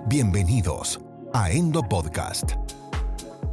Bienvenidos a Endo Podcast,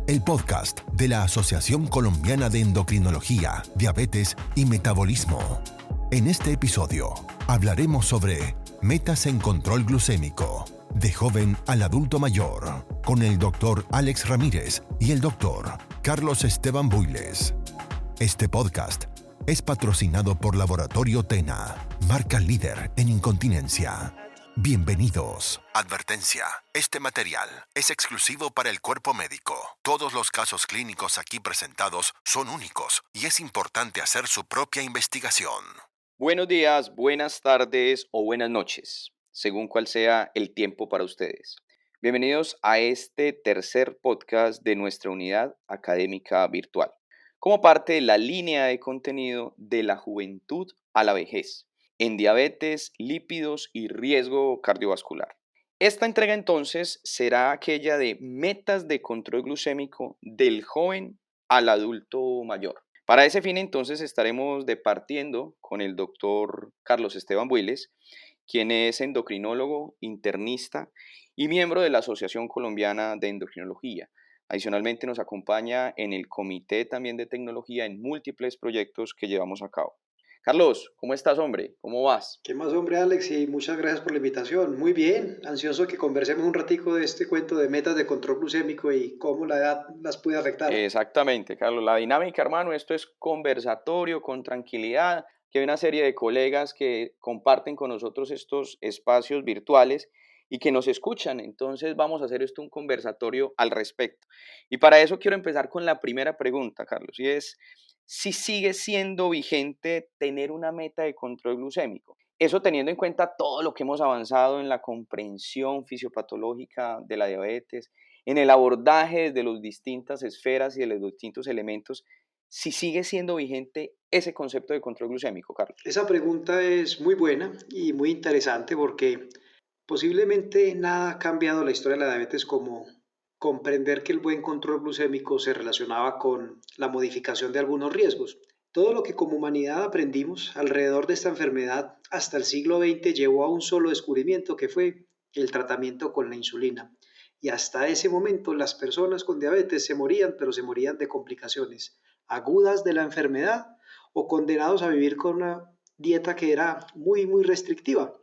el podcast de la Asociación Colombiana de Endocrinología, Diabetes y Metabolismo. En este episodio hablaremos sobre metas en control glucémico, de joven al adulto mayor, con el Dr. Alex Ramírez y el Dr. Carlos Esteban Builes. Este podcast es patrocinado por Laboratorio Tena, marca líder en incontinencia. Bienvenidos. Advertencia. Este material es exclusivo para el cuerpo médico. Todos los casos clínicos aquí presentados son únicos y es importante hacer su propia investigación. Buenos días, buenas tardes o buenas noches, según cuál sea el tiempo para ustedes. Bienvenidos a este tercer podcast de nuestra unidad académica virtual, como parte de la línea de contenido de la juventud a la vejez, en diabetes, lípidos y riesgo cardiovascular. Esta entrega entonces será aquella de metas de control glucémico del joven al adulto mayor. Para ese fin entonces estaremos departiendo con el doctor Carlos Esteban Builes, quien es endocrinólogo, internista y miembro de la Asociación Colombiana de Endocrinología. Adicionalmente nos acompaña en el comité también de tecnología en múltiples proyectos que llevamos a cabo. Carlos, ¿cómo estás, hombre? ¿Cómo vas? ¿Qué más, hombre, Alex? Y muchas gracias por la invitación. Muy bien, ansioso que conversemos un ratico de este cuento de metas de control glucémico y cómo la edad las puede afectar. Exactamente, Carlos. La dinámica, hermano, esto es conversatorio, con tranquilidad, que hay una serie de colegas que comparten con nosotros estos espacios virtuales y que nos escuchan. Entonces vamos a hacer esto un conversatorio al respecto. Y para eso quiero empezar con la primera pregunta, Carlos, y es si sigue siendo vigente tener una meta de control glucémico. Eso teniendo en cuenta todo lo que hemos avanzado en la comprensión fisiopatológica de la diabetes, en el abordaje de las distintas esferas y de los distintos elementos, si sigue siendo vigente ese concepto de control glucémico, Carlos. Esa pregunta es muy buena y muy interesante porque posiblemente nada ha cambiado la historia de la diabetes como comprender que el buen control glucémico se relacionaba con la modificación de algunos riesgos. Todo lo que como humanidad aprendimos alrededor de esta enfermedad hasta el siglo XX llevó a un solo descubrimiento que fue el tratamiento con la insulina. Y hasta ese momento las personas con diabetes se morían, pero se morían de complicaciones agudas de la enfermedad o condenados a vivir con una dieta que era muy restrictiva.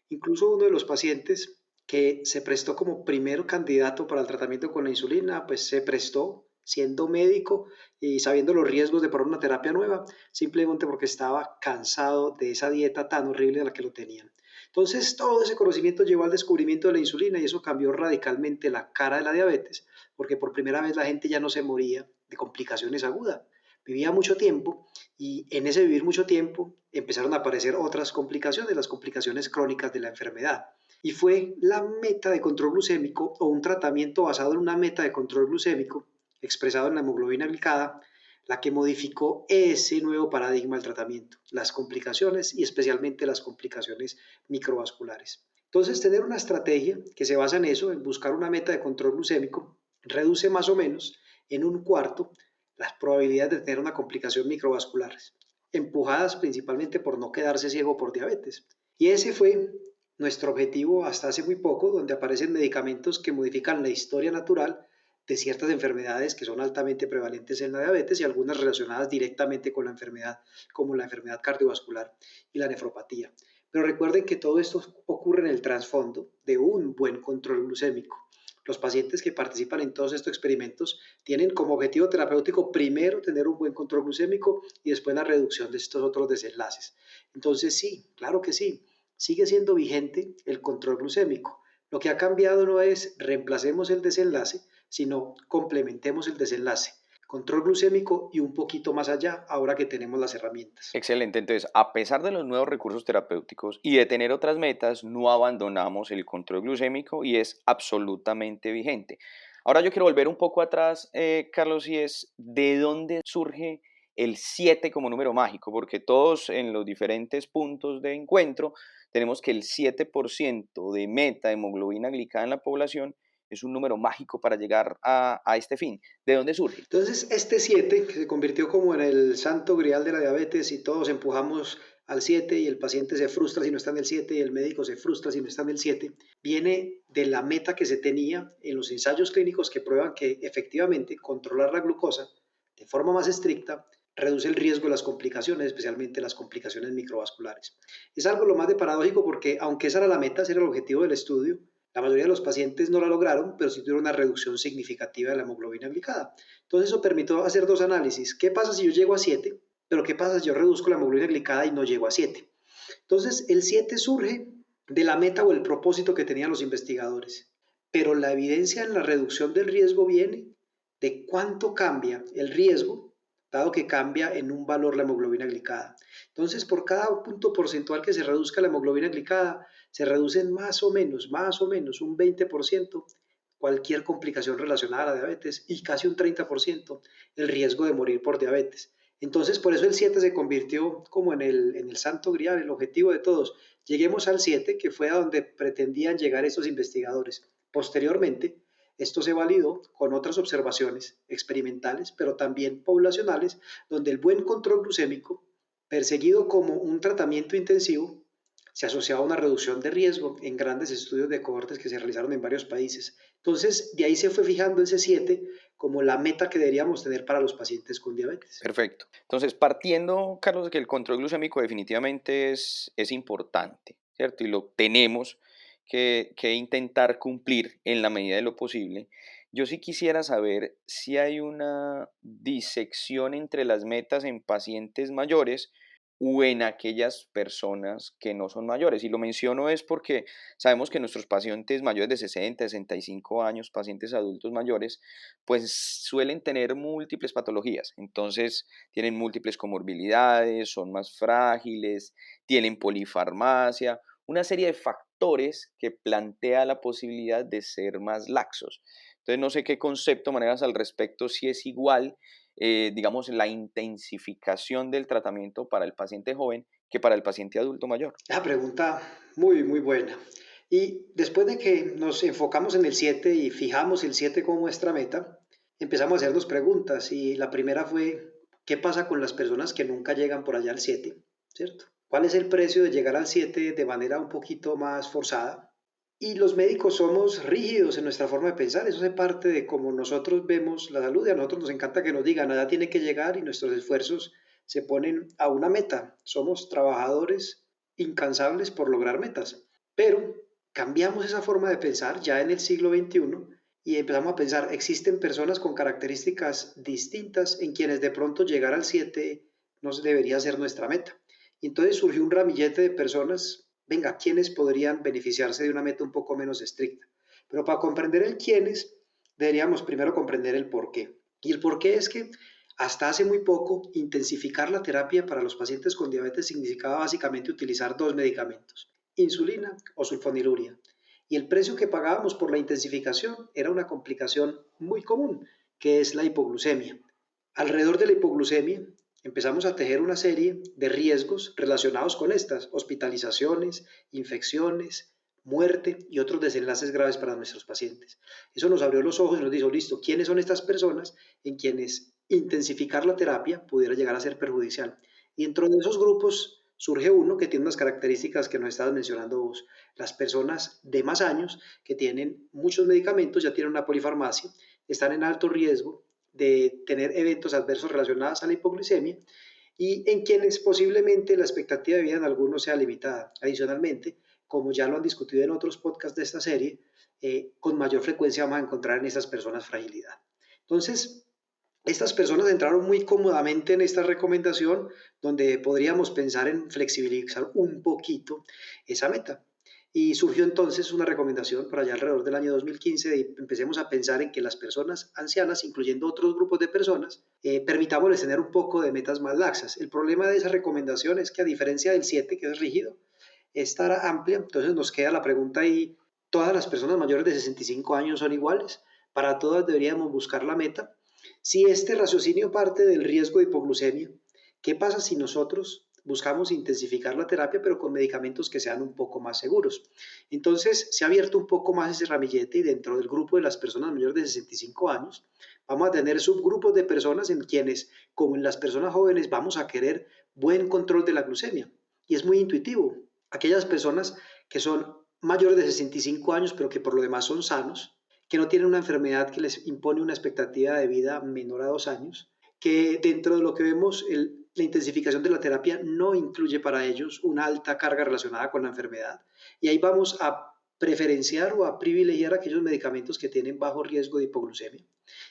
Incluso uno de los pacientes que se prestó como primer candidato para el tratamiento con la insulina, pues se prestó siendo médico y sabiendo los riesgos de probar una terapia nueva, simplemente porque estaba cansado de esa dieta tan horrible a la que lo tenían. Entonces, todo ese conocimiento llevó al descubrimiento de la insulina y eso cambió radicalmente la cara de la diabetes, porque por primera vez la gente ya no se moría de complicaciones agudas, vivía mucho tiempo y en ese vivir mucho tiempo empezaron a aparecer otras complicaciones, las complicaciones crónicas de la enfermedad. Y fue la meta de control glucémico o un tratamiento basado en una meta de control glucémico expresado en la hemoglobina glicada la que modificó ese nuevo paradigma del tratamiento, las complicaciones y especialmente las complicaciones microvasculares. Entonces, tener una estrategia que se basa en eso, en buscar una meta de control glucémico, reduce más o menos en un cuarto las probabilidades de tener una complicación microvascular, empujadas principalmente por no quedarse ciego por diabetes. Y ese fue nuestro objetivo hasta hace muy poco, donde aparecen medicamentos que modifican la historia natural de ciertas enfermedades que son altamente prevalentes en la diabetes y algunas relacionadas directamente con la enfermedad, como la enfermedad cardiovascular y la nefropatía. Pero recuerden que todo esto ocurre en el trasfondo de un buen control glucémico. Los pacientes que participan en todos estos experimentos tienen como objetivo terapéutico primero tener un buen control glucémico y después la reducción de estos otros desenlaces. Entonces sí, claro que sí, sigue siendo vigente el control glucémico. Lo que ha cambiado no es reemplacemos el desenlace, sino complementemos el desenlace. Control glucémico y un poquito más allá ahora que tenemos las herramientas. Excelente, entonces, a pesar de los nuevos recursos terapéuticos y de tener otras metas, no abandonamos el control glucémico y es absolutamente vigente. Ahora yo quiero volver un poco atrás, Carlos, y es ¿de dónde surge el 7 como número mágico? Porque todos en los diferentes puntos de encuentro tenemos que el 7% de meta hemoglobina glicada en la población es un número mágico para llegar a este fin. ¿De dónde surge? Entonces, este 7 que se convirtió como en el santo grial de la diabetes y todos empujamos al 7 y el paciente se frustra si no está en el 7 y el médico se frustra si no está en el 7, viene de la meta que se tenía en los ensayos clínicos que prueban que efectivamente controlar la glucosa de forma más estricta reduce el riesgo de las complicaciones, especialmente las complicaciones microvasculares. Es algo lo más de paradójico porque aunque esa era la meta, ese era el objetivo del estudio, la mayoría de los pacientes no la lograron, pero sí tuvieron una reducción significativa de la hemoglobina glicada. Entonces eso permitió hacer dos análisis. ¿Qué pasa si yo llego a 7? Pero ¿qué pasa si yo reduzco la hemoglobina glicada y no llego a 7? Entonces el 7 surge de la meta o el propósito que tenían los investigadores. Pero la evidencia en la reducción del riesgo viene de cuánto cambia el riesgo, dado que cambia en un valor la hemoglobina glicada. Entonces, por cada punto porcentual que se reduzca la hemoglobina glicada, se reducen más o menos un 20% cualquier complicación relacionada a la diabetes y casi un 30% el riesgo de morir por diabetes. Entonces, por eso el 7 se convirtió como en el santo grial, el objetivo de todos. Lleguemos al 7, que fue a donde pretendían llegar estos investigadores. Posteriormente, esto se validó con otras observaciones experimentales, pero también poblacionales, donde el buen control glucémico, perseguido como un tratamiento intensivo, se asociaba a una reducción de riesgo en grandes estudios de cohortes que se realizaron en varios países. Entonces, de ahí se fue fijando ese 7 como la meta que deberíamos tener para los pacientes con diabetes. Perfecto. Entonces, partiendo, Carlos, de que el control glucémico definitivamente es importante, ¿cierto? Y lo tenemos que intentar cumplir en la medida de lo posible. Yo sí quisiera saber si hay una disección entre las metas en pacientes mayores o en aquellas personas que no son mayores. Y lo menciono es porque sabemos que nuestros pacientes mayores de 60, 65 años, pacientes adultos mayores, pues suelen tener múltiples patologías. Entonces tienen múltiples comorbilidades, son más frágiles, tienen polifarmacia, una serie de factores que plantea la posibilidad de ser más laxos. Entonces no sé qué concepto manejas al respecto, si es igual, digamos, la intensificación del tratamiento para el paciente joven que para el paciente adulto mayor. Esa pregunta muy buena. Y después de que nos enfocamos en el 7 y fijamos el 7 como nuestra meta, empezamos a hacernos preguntas y la primera fue, ¿qué pasa con las personas que nunca llegan por allá al 7? ¿Cierto? ¿Cuál es el precio de llegar al 7 de manera un poquito más forzada? Y los médicos somos rígidos en nuestra forma de pensar, eso hace parte de cómo nosotros vemos la salud y a nosotros nos encanta que nos digan, nada tiene que llegar y nuestros esfuerzos se ponen a una meta. Somos trabajadores incansables por lograr metas, pero cambiamos esa forma de pensar ya en el siglo XXI y empezamos a pensar, existen personas con características distintas en quienes de pronto llegar al 7 no debería ser nuestra meta. Y entonces surgió un ramillete de personas, venga, ¿quiénes podrían beneficiarse de una meta un poco menos estricta? Pero para comprender el quiénes, deberíamos primero comprender el por qué. Y el por qué es que hasta hace muy poco, intensificar la terapia para los pacientes con diabetes significaba básicamente utilizar dos medicamentos, insulina o sulfoniluria. Y el precio que pagábamos por la intensificación era una complicación muy común, que es la hipoglucemia. Alrededor de la hipoglucemia empezamos a tejer una serie de riesgos relacionados con estas, hospitalizaciones, infecciones, muerte y otros desenlaces graves para nuestros pacientes. Eso nos abrió los ojos y nos dijo, listo, ¿quiénes son estas personas en quienes intensificar la terapia pudiera llegar a ser perjudicial? Y dentro de esos grupos surge uno que tiene unas características que nos estabas mencionando vos. Las personas de más años que tienen muchos medicamentos, ya tienen una polifarmacia, están en alto riesgo de tener eventos adversos relacionados a la hipoglucemia y en quienes posiblemente la expectativa de vida en algunos sea limitada. Adicionalmente, como ya lo han discutido en otros podcasts de esta serie, con mayor frecuencia vamos a encontrar en estas personas fragilidad. Entonces, estas personas entraron muy cómodamente en esta recomendación donde podríamos pensar en flexibilizar un poquito esa meta. Y surgió entonces una recomendación por allá alrededor del año 2015 y empecemos a pensar en que las personas ancianas, incluyendo otros grupos de personas, permitámosles tener un poco de metas más laxas. El problema de esa recomendación es que a diferencia del 7, que es rígido, esta era amplia, entonces nos queda la pregunta ahí, ¿todas las personas mayores de 65 años son iguales? ¿Para todas deberíamos buscar la meta? Si este raciocinio parte del riesgo de hipoglucemia, ¿qué pasa si nosotros buscamos intensificar la terapia pero con medicamentos que sean un poco más seguros? Entonces se ha abierto un poco más ese ramillete y dentro del grupo de las personas mayores de 65 años vamos a tener subgrupos de personas en quienes, como en las personas jóvenes, vamos a querer buen control de la glucemia. y es muy intuitivo. Aquellas personas que son mayores de 65 años, pero que por lo demás son sanos, que no tienen una enfermedad que les impone una expectativa de vida menor a 2 años, que dentro de lo que vemos, la intensificación de la terapia no incluye para ellos una alta carga relacionada con la enfermedad. Y ahí vamos a preferenciar o a privilegiar aquellos medicamentos que tienen bajo riesgo de hipoglucemia.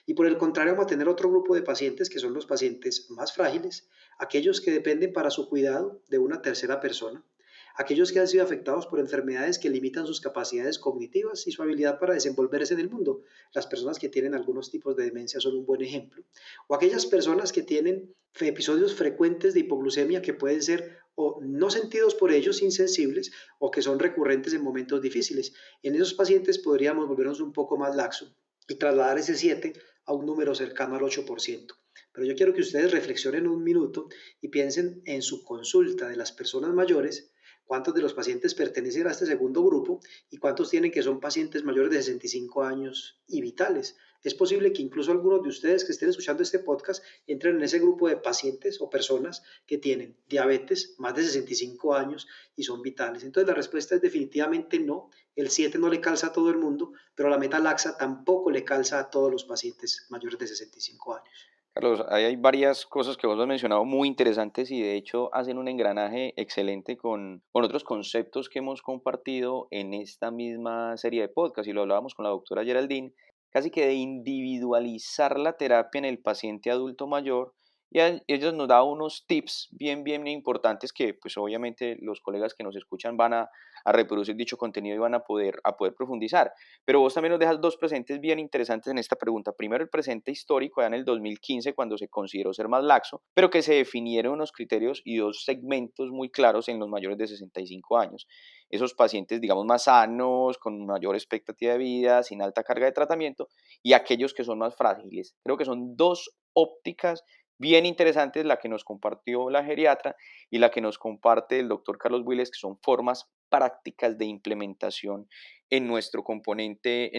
Y por el contrario, vamos a tener otro grupo de pacientes que son los pacientes más frágiles, aquellos que dependen para su cuidado de una tercera persona, aquellos que han sido afectados por enfermedades que limitan sus capacidades cognitivas y su habilidad para desenvolverse en el mundo. Las personas que tienen algunos tipos de demencia son un buen ejemplo. O aquellas personas que tienen episodios frecuentes de hipoglucemia que pueden ser o no sentidos por ellos, insensibles, o que son recurrentes en momentos difíciles. En esos pacientes podríamos volvernos un poco más laxo y trasladar ese 7 a un número cercano al 8%. Pero yo quiero que ustedes reflexionen un minuto y piensen en su consulta de las personas mayores, cuántos de los pacientes pertenecen a este segundo grupo y cuántos tienen que son pacientes mayores de 65 años y vitales. Es posible que incluso algunos de ustedes que estén escuchando este podcast entren en ese grupo de pacientes o personas que tienen diabetes, más de 65 años y son vitales. Entonces la respuesta es definitivamente no. El 7 no le calza a todo el mundo, pero la metalaxa tampoco le calza a todos los pacientes mayores de 65 años. Carlos, ahí hay varias cosas que vos has mencionado muy interesantes y de hecho hacen un engranaje excelente con otros conceptos que hemos compartido en esta misma serie de podcast y lo hablábamos con la doctora Geraldine, casi que de individualizar la terapia en el paciente adulto mayor y ellos nos da unos tips bien importantes que pues obviamente los colegas que nos escuchan van a reproducir dicho contenido y van a poder profundizar. Pero vos también nos dejas dos presentes bien interesantes en esta pregunta. Primero, el presente histórico, ya en el 2015, cuando se consideró ser más laxo, pero que se definieron unos criterios y dos segmentos muy claros en los mayores de 65 años. Esos pacientes, digamos, más sanos, con mayor expectativa de vida, sin alta carga de tratamiento, y aquellos que son más frágiles. Creo que son dos ópticas bien interesantes, la que nos compartió la geriatra y la que nos comparte el doctor Carlos Willes, que son formas prácticas de implementación en nuestro componente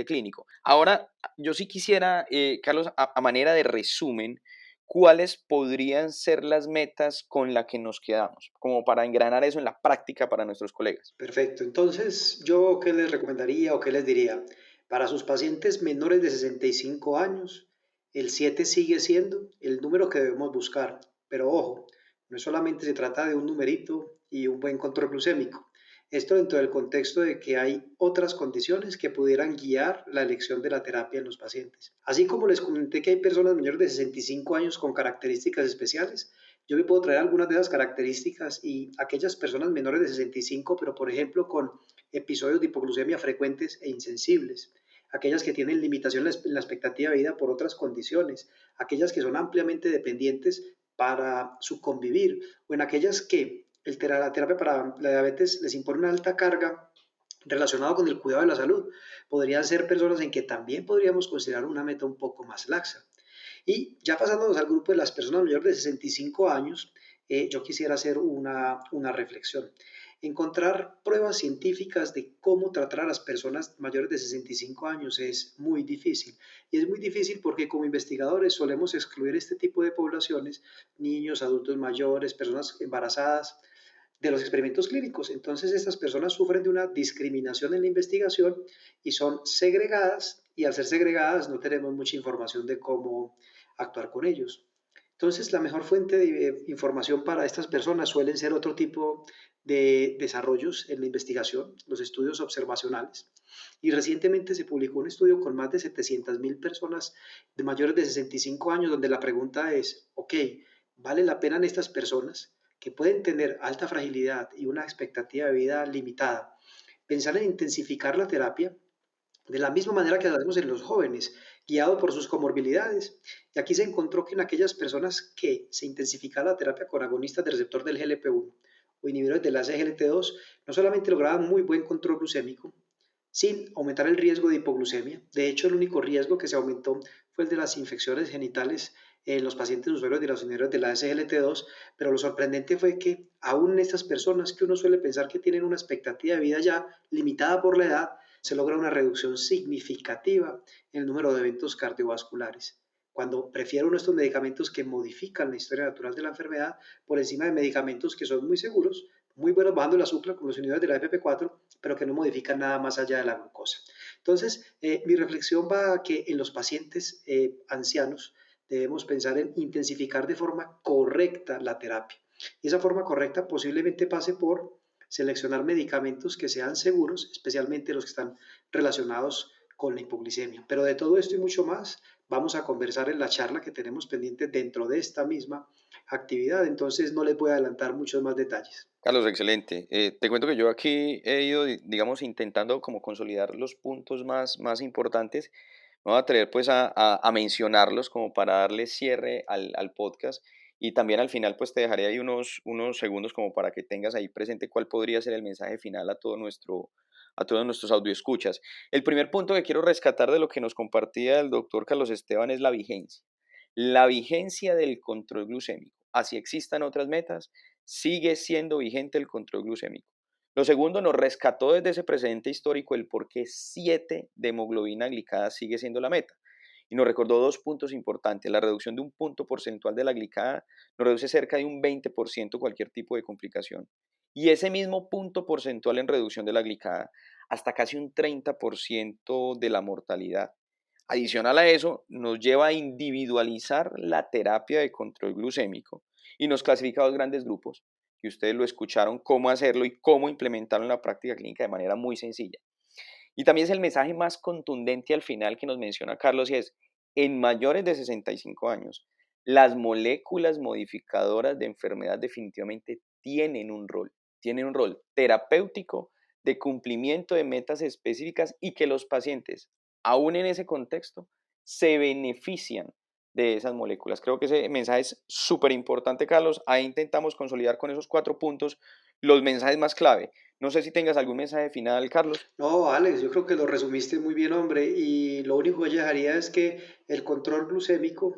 clínico. Ahora, yo sí quisiera, Carlos, a manera de resumen, ¿cuáles podrían ser las metas con las que nos quedamos? Como para engranar eso en la práctica para nuestros colegas. Perfecto. Entonces, ¿yo qué les recomendaría o qué les diría? Para sus pacientes menores de 65 años, el 7 sigue siendo el número que debemos buscar. Pero ojo, no solamente se trata de un numerito y un buen control glucémico. Esto dentro del contexto de que hay otras condiciones que pudieran guiar la elección de la terapia en los pacientes. Así como les comenté que hay personas mayores de 65 años con características especiales, yo me puedo traer algunas de esas características y aquellas personas menores de 65, pero por ejemplo con episodios de hipoglucemia frecuentes e insensibles, aquellas que tienen limitaciones en la expectativa de vida por otras condiciones, aquellas que son ampliamente dependientes para su convivir, o en aquellas que la terapia para la diabetes les impone una alta carga relacionada con el cuidado de la salud. Podrían ser personas en que también podríamos considerar una meta un poco más laxa. Y ya pasándonos al grupo de las personas mayores de 65 años, yo quisiera hacer una reflexión. Encontrar pruebas científicas de cómo tratar a las personas mayores de 65 años es muy difícil. Y es muy difícil porque como investigadores solemos excluir este tipo de poblaciones, niños, adultos mayores, personas embarazadas, de los experimentos clínicos. Entonces estas personas sufren de una discriminación en la investigación y son segregadas y al ser segregadas no tenemos mucha información de cómo actuar con ellos. Entonces la mejor fuente de información para estas personas suelen ser otro tipo de desarrollos en la investigación, los estudios observacionales. Y recientemente se publicó un estudio con más de 700.000 personas de mayores de 65 años donde la pregunta es, ok, ¿vale la pena en estas personas que pueden tener alta fragilidad y una expectativa de vida limitada, pensar en intensificar la terapia de la misma manera que lo hacemos en los jóvenes, guiado por sus comorbilidades? Y aquí se encontró que en aquellas personas que se intensificaba la terapia con agonistas del receptor del GLP-1 o inhibidores del ACGLT2, no solamente lograban muy buen control glucémico, sin aumentar el riesgo de hipoglucemia. De hecho, el único riesgo que se aumentó fue el de las infecciones genitales en los pacientes usuarios de los inhibidores de la SGLT2, pero lo sorprendente fue que aún en estas personas que uno suele pensar que tienen una expectativa de vida ya limitada por la edad, se logra una reducción significativa en el número de eventos cardiovasculares. cuando prefiere uno de estos medicamentos que modifican la historia natural de la enfermedad por encima de medicamentos que son muy seguros, muy buenos bajando el azúcar con los inhibidores de la FP4, pero que no modifican nada más allá de la glucosa. Entonces, mi reflexión va a que en los pacientes ancianos debemos pensar en intensificar de forma correcta la terapia. Y esa forma correcta posiblemente pase por seleccionar medicamentos que sean seguros, especialmente los que están relacionados con la hipoglicemia. Pero de todo esto y mucho más vamos a conversar en la charla que tenemos pendiente dentro de esta misma actividad. Entonces no les voy a adelantar muchos más detalles. Carlos, excelente. Te cuento que yo aquí he ido, digamos, intentando como consolidar los puntos más importantes. Me voy a atrever pues a mencionarlos como para darle cierre al podcast, y también al final pues te dejaré ahí unos segundos como para que tengas ahí presente cuál podría ser el mensaje final a todos nuestros audioescuchas. El primer punto que quiero rescatar de lo que nos compartía el doctor Carlos Esteban es la vigencia. La vigencia del control glucémico. Así existan otras metas, sigue siendo vigente el control glucémico. Lo segundo, nos rescató desde ese precedente histórico el por qué 7 de hemoglobina glicada sigue siendo la meta. Y nos recordó 2 puntos importantes. La reducción de un punto porcentual de la glicada nos reduce cerca de un 20% cualquier tipo de complicación. Y ese mismo punto porcentual en reducción de la glicada, hasta casi un 30% de la mortalidad. Adicional a eso, nos lleva a individualizar la terapia de control glucémico y nos clasifica a 2 grandes grupos, y ustedes lo escucharon cómo hacerlo y cómo implementarlo en la práctica clínica de manera muy sencilla. Y también es el mensaje más contundente al final que nos menciona Carlos, y es: en mayores de 65 años, las moléculas modificadoras de enfermedad definitivamente tienen un rol terapéutico de cumplimiento de metas específicas, y que los pacientes, aún en ese contexto, se benefician de esas moléculas. Creo que ese mensaje es súper importante, Carlos. Ahí intentamos consolidar con esos 4 puntos los mensajes más clave. No sé si tengas algún mensaje final, Carlos. No, Alex, yo creo que lo resumiste muy bien, hombre, y lo único que yo dejaría es que el control glucémico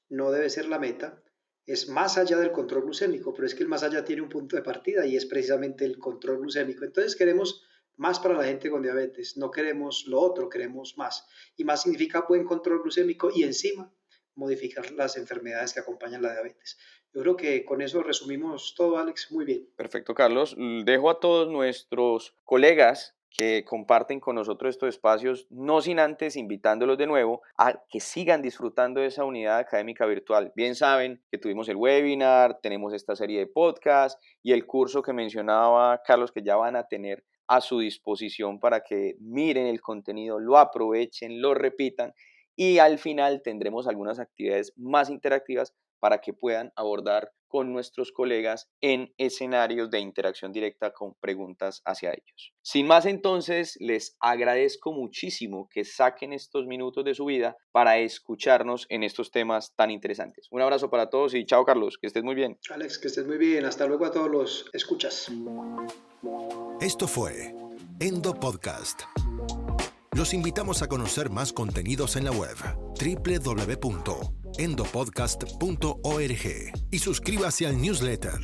no debe ser la meta, es más allá del control glucémico, pero es que el más allá tiene un punto de partida y es precisamente el control glucémico. Entonces queremos más para la gente con diabetes, no queremos lo otro, queremos más. Y más significa buen control glucémico y encima modificar las enfermedades que acompañan la diabetes. Yo creo que con eso resumimos todo, Alex, muy bien. Perfecto, Carlos. Dejo a todos nuestros colegas que comparten con nosotros estos espacios, no sin antes invitándolos de nuevo a que sigan disfrutando de esa unidad académica virtual. Bien saben que tuvimos el webinar, tenemos esta serie de podcasts y el curso que mencionaba Carlos, que ya van a tener a su disposición para que miren el contenido, lo aprovechen, lo repitan, y al final tendremos algunas actividades más interactivas para que puedan abordar con nuestros colegas en escenarios de interacción directa con preguntas hacia ellos. Sin más, entonces, les agradezco muchísimo que saquen estos minutos de su vida para escucharnos en estos temas tan interesantes. Un abrazo para todos y chao, Carlos, que estés muy bien. Alex, que estés muy bien. Hasta luego a todos los escuchas. Esto fue Endo Podcast. Los invitamos a conocer más contenidos en la web www.endopodcast.org y suscríbase al newsletter.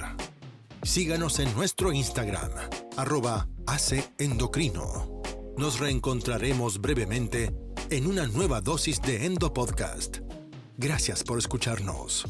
Síganos en nuestro Instagram, @ACEndocrino. Nos reencontraremos brevemente en una nueva dosis de Endo Podcast. Gracias por escucharnos.